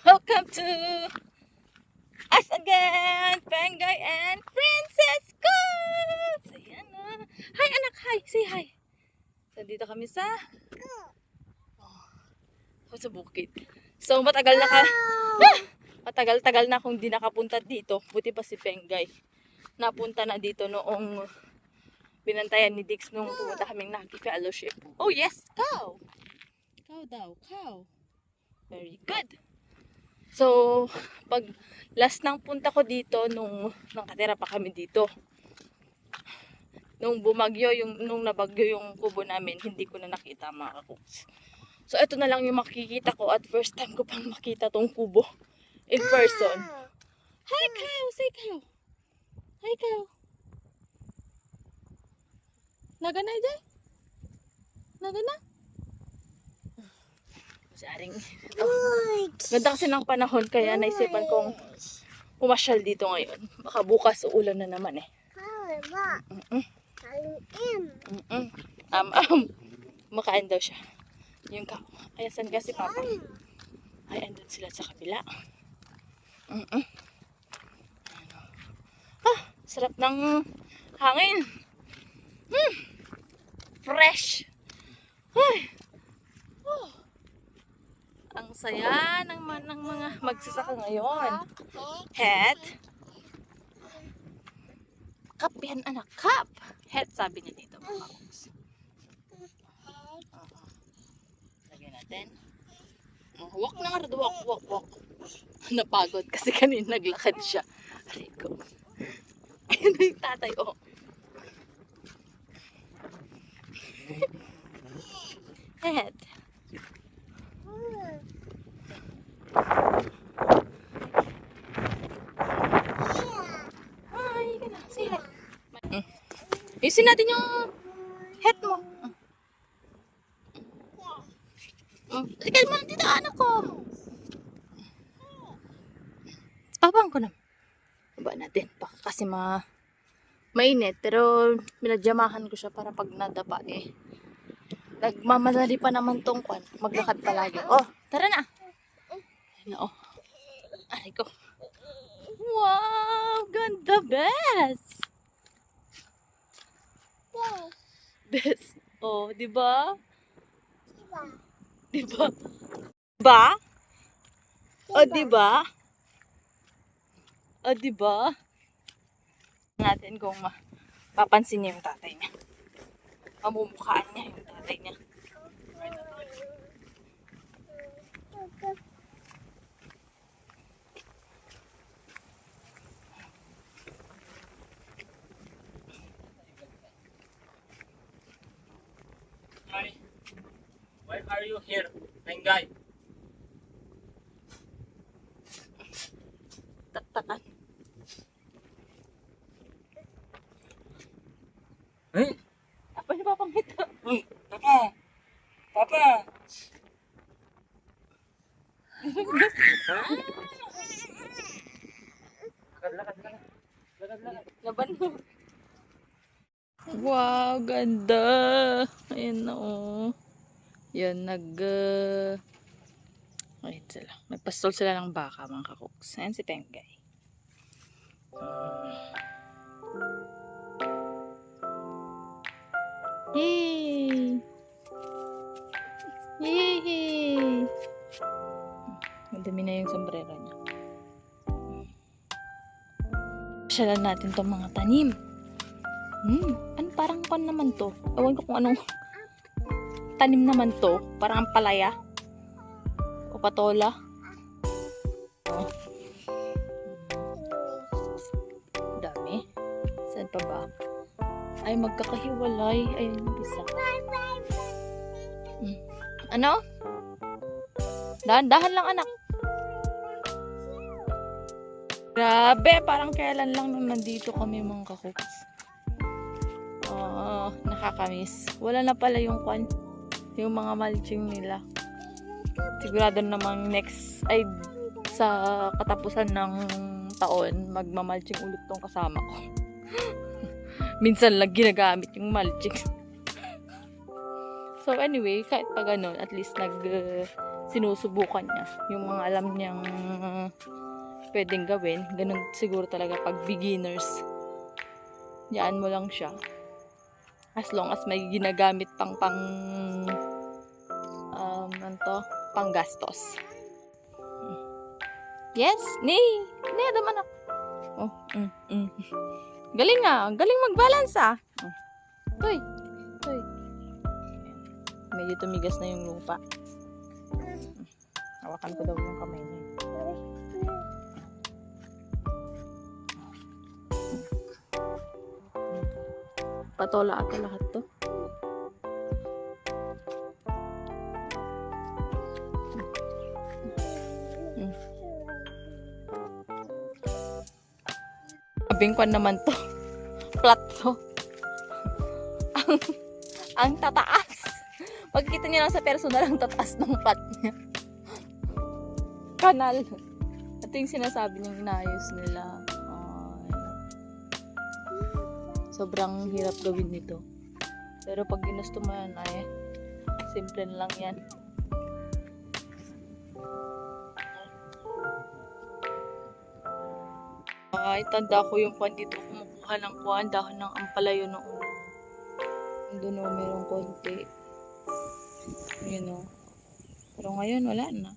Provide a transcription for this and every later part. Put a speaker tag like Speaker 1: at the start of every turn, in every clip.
Speaker 1: Welcome to us again, Pengay and Princess Cubs! Ayan na. Hi anak, hi! Say hi! So, dito kami sa sa bukid. So, matagal-tagal na akong di nakapunta dito. Buti pa si Pengay. Napunta na dito noong binantayan ni Dix nung pumunta kaming naki-fellowship. Oh yes, cow! Cow daw, cow. Very good. So, pag last nang punta ko dito, nung nakatira pa kami dito, nung nabagyo yung kubo namin, hindi ko na nakita mga kakuks. So, ito na lang yung makikita ko at first time ko pang makita tong kubo in person. Hi, cow! Say cow! Hi, cow! Nagana dyan? Nagana? Saring. Oh. Ganda kasi ng panahon kaya naisipan kong pumasyal dito ngayon. Baka bukas uulan na naman eh. Makain daw siya. Yung cow. Ay, saan kasi papa? Ay, andun sila sa kabila. Sarap ng hangin. Fresh. Ay. Oh. Ang saya ng mga magsasaka ngayon. Het. Cup yan anak, cup. Het sabi niya dito mga kakuks. Lagyan natin. Walk na nga, walk. Napagod kasi kanina naglakad siya. Aray ko. Ayun na yung tatay, oh. Het. Hi, gana. Say hi. Isin natin yung het mo. Ikaw mo dito, anak ko. Papang ko na. Baba natin. Baka kasi mainit. Pero minadyamahan ko siya para pag nadapa eh. Nagmamadali pa naman tong kwan. Maglakad palagi. Oh, tara na. Ayun na, oh. Aray ko. Wow, ganda, best. Best. Oh, di ba? Di ba? Ba? O, di ba? O, di ba? Natin kung mapapansin niya yung tatay niya. Mamumukhaan niya yung tatay niya.
Speaker 2: Hi. Why are you here, Pengay?
Speaker 1: Taktakan.
Speaker 2: Eh?
Speaker 1: Apa niya papangita?
Speaker 2: Uy, Papa! Papa! Lakad.
Speaker 1: Laban mo. Wow, ganda. Ayan na oh. Yan, wait sila. Nagpastol sila ng baka mga kakuks. Ayan si Pengay. Yay! Yay! Madami na yung sombrero niya. Pasyalan natin tong mga tanim. Ano parang pan naman to? Ewan ko kung anong tanim naman to. Parang palaya. O patola. Oh. Dami. Saan pa ba? Ay, magkakahiwalay. Ayun yung isa. Ano? Dahan-dahan lang anak. Grabe, parang kailan lang nung nandito kami mga kakuks. Nakakamiss. Wala na pala yung mga mulching nila. Sigurado namang sa katapusan ng taon, magmamalching ulit tong kasama ko. Minsan lang ginagamit yung mulching. So anyway, kahit pa ganun, at least sinusubukan niya. Yung mga alam niyang pwedeng gawin. Ganun siguro talaga pag beginners. Yaan mo lang siya. As long as may ginagamit pang pang gastos. Yes, ni daman ako. Oh, Galing ah, galing mag-balance ah. Toy. Medyo tumigas na yung lupa. Hawakan ko daw yung kamay niya. Patola ata lahat to. Abingkwan naman to. Flat to. ang tataas. Pagkita niyo lang sa personal, ang tataas ng flat niya. Kanal. Ito yung sinasabi niyang inayos nila. Sobrang hirap gawin nito. Pero pag ginusto mo yan, ay simple na lang yan. Ay, tanda ko yung kwan dito. Kumukuha ng kwan, dahon ng ampalayo noon. Doon o, mayroong konti. Yun o. Pero ngayon, wala na.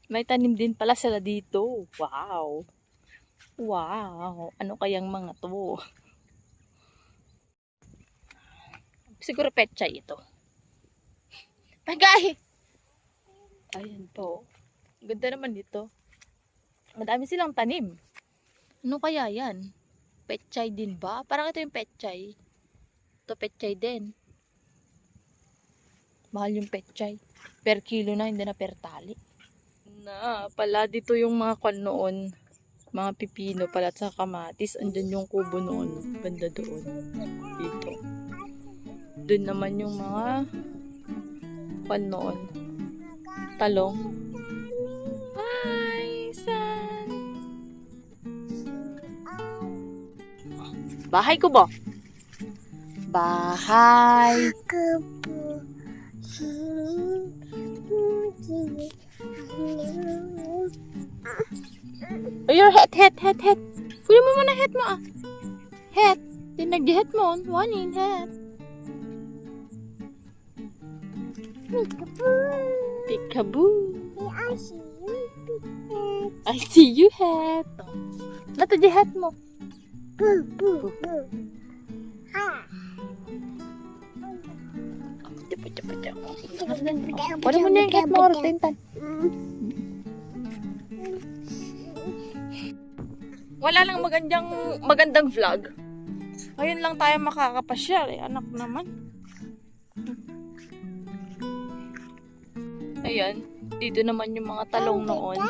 Speaker 1: May tanim din pala sila dito. Wow! Wow! Ano kayang mga to? Siguro petchay ito. Pagay! Ayan po. Ganda naman dito. Madami silang tanim. Ano kaya yan? Petchay din ba? Parang ito yung petchay. Ito petchay din. Mahal yung petchay. Per kilo na, hindi na per tali. Na, pala dito yung mga kwan noon. Mga pipino pala at sa kamatis. Andyan yung kubo noon. Banda doon. Dito. Doon naman yung mga kwan noon. Talong. Hi, son. Bahay ko ba? Bahay ko po. Oh, your head. Kuya mo muna head mo ah. Head. Tinag-head mo. Wanin head. Peekaboo. I see you head. Nato di head mo. Boo. Wala mo na yung head mo. Tintan. Wala lang magandang vlog. Ngayon lang tayo makakapasyal eh. Anak naman. Ayan. Dito naman yung mga talong noon.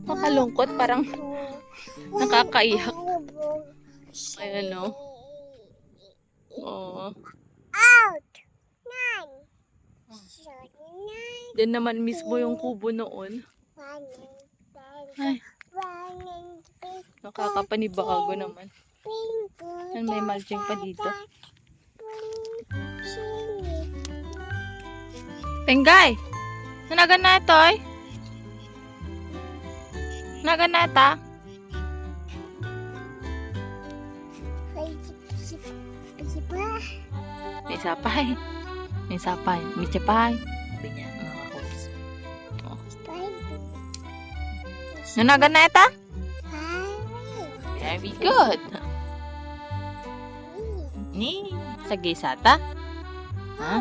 Speaker 1: Makalungkot. Parang nakakaiyak. Ayan o. Oh. Diyan naman mismo yung kubo noon. Ay. Nakakapanibago naman. Yan, may mulching pa dito. Penggay! Nanagan na ito eh. Nanagan na ito. May sapay. May sapay. May sapay. Sabi niya, mga hopes. Oh. Nanagan na ito? Very good. Ni, sagay sata? Ha?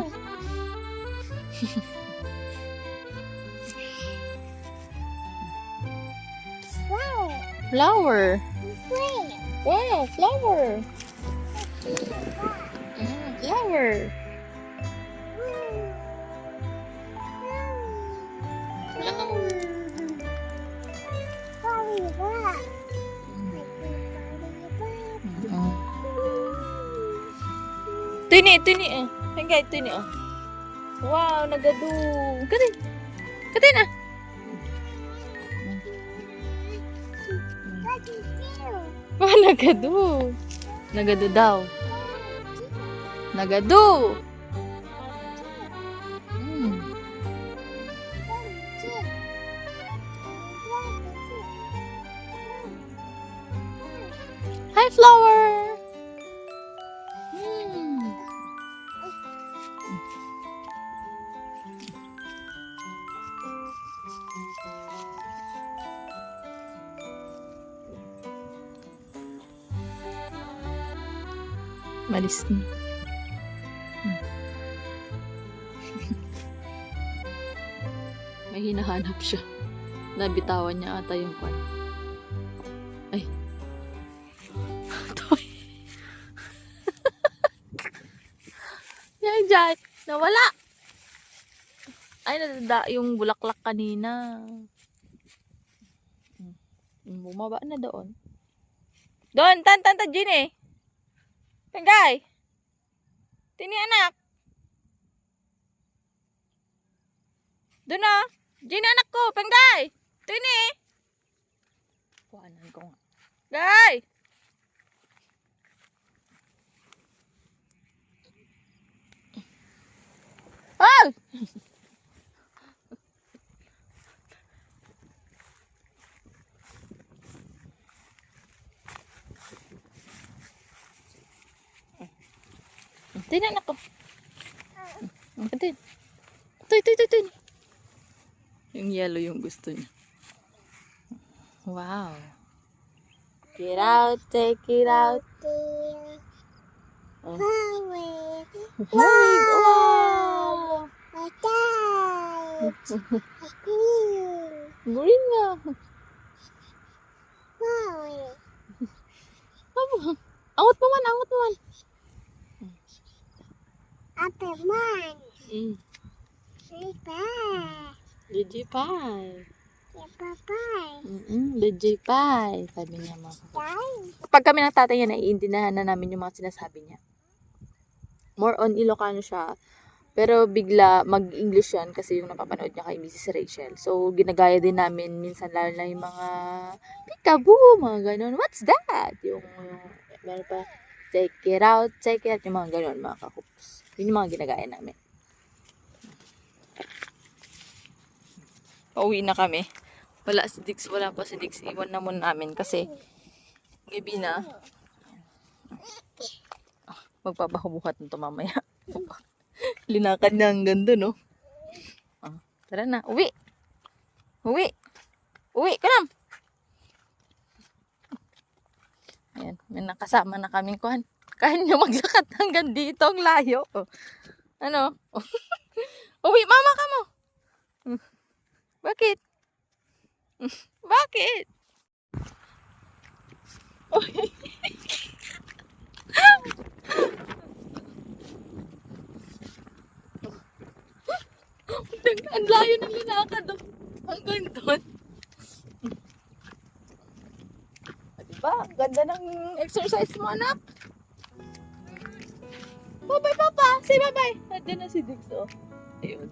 Speaker 1: Flower. Wow, flower. Flower. Tini eh. Hanggang tini oh. Wow, nagadu. Katin ah. Wah, nagadu. Nagadu daw. Nagadu. Hi, Flower! Hmm. Malis na. May hinahanap siya. Nabitawan niya ata yung kwan. Ay. Toy. Yan dyan. Nawala. Ay, nadada yung bulaklak kanina. Bumaba na doon. Doon, tan, Ginny. Penggay. Tini anak. Doon na. Ginny anak ko, Penggay. Tini. Kuhanan ko nga. Gay. Oh! Tini anak ko. Tin. Tuy. Yung yellow yung gusto niya. Wow. Get out, take it out. Oh. Wow. Green nga. Angot mo man. Legit pie. Legit pie. Sabi niya mga. Pag kami ng tatay niya, naiintindihan na namin yung mga sinasabi niya. More on Ilocano siya. Pero bigla mag-English yan kasi yung napapanood niya kay Mrs. Rachel. So, ginagaya din namin minsan lalo na yung mga peekaboo, mga ganon. What's that? Yung meron pa, take it out, yung mga ganon, mga kakups. Yun yung mga ginagaya namin. Pauwi na kami. Wala pa si Dix. Iwan na muna namin kasi gabi na. Magpapahubuhat nito mamaya. Linakad na hanggang doon, no? Tara na. Uwi ka na. Ayan. May nakasama na kaming kuhan. Kaya nyo maglakad hanggang dito. Ang layo. Ano? Uwi, mama ka mo. Bakit? Bakit? Ang layo ng linakad. Hanggang doon. Diba? Ang ganda ng exercise mo, anak. Bye-bye, Papa. Say bye-bye. Nandiyan na si Dix, oh. Ayun.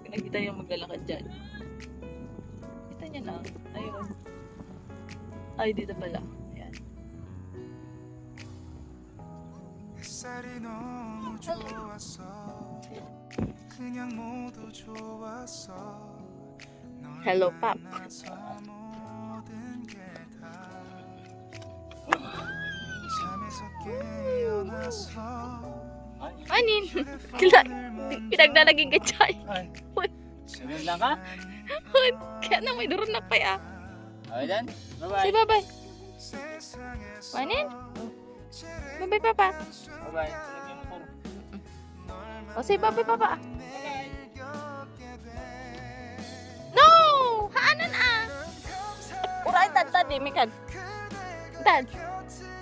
Speaker 1: Nakita niya maglalakad dyan. Kita niya na. Ayun. Ay, dito pala. Ayan. Hello, Pap. Anin? Pinaglalaging ka dyan.
Speaker 2: Ganun lang ka?
Speaker 1: Kaya na may durun na pa ya.
Speaker 2: Okay then. Bye-bye.
Speaker 1: Say bye-bye. Anin? Bye-bye, Papa.
Speaker 2: Bye-bye.
Speaker 1: O, say bye-bye, Papa. No! Haanan ah! Uray, tad, imikan. Tad.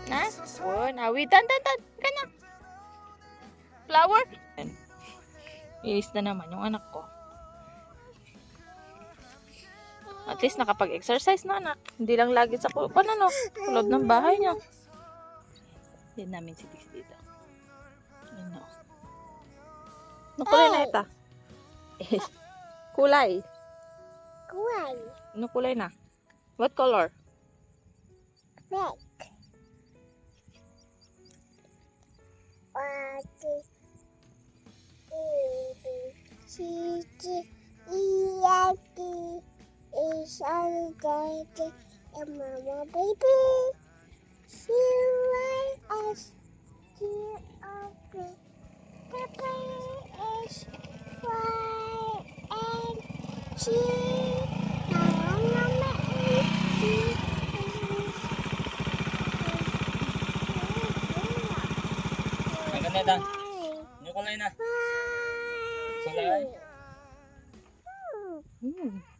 Speaker 1: Na? O, nawi. Tan. Kanya. Flower. Inis na naman yung anak ko. At least nakapag-exercise na anak. Hindi lang lagi sa kuloob ng bahay niya. Hindi namin si Dix dito. Ano? Ano kulay na ito? Kulay. Ano kulay na? What color?
Speaker 3: Red. Mama baby.
Speaker 2: Maganda ta. Ano kulay na? Kulay?
Speaker 1: Hmm.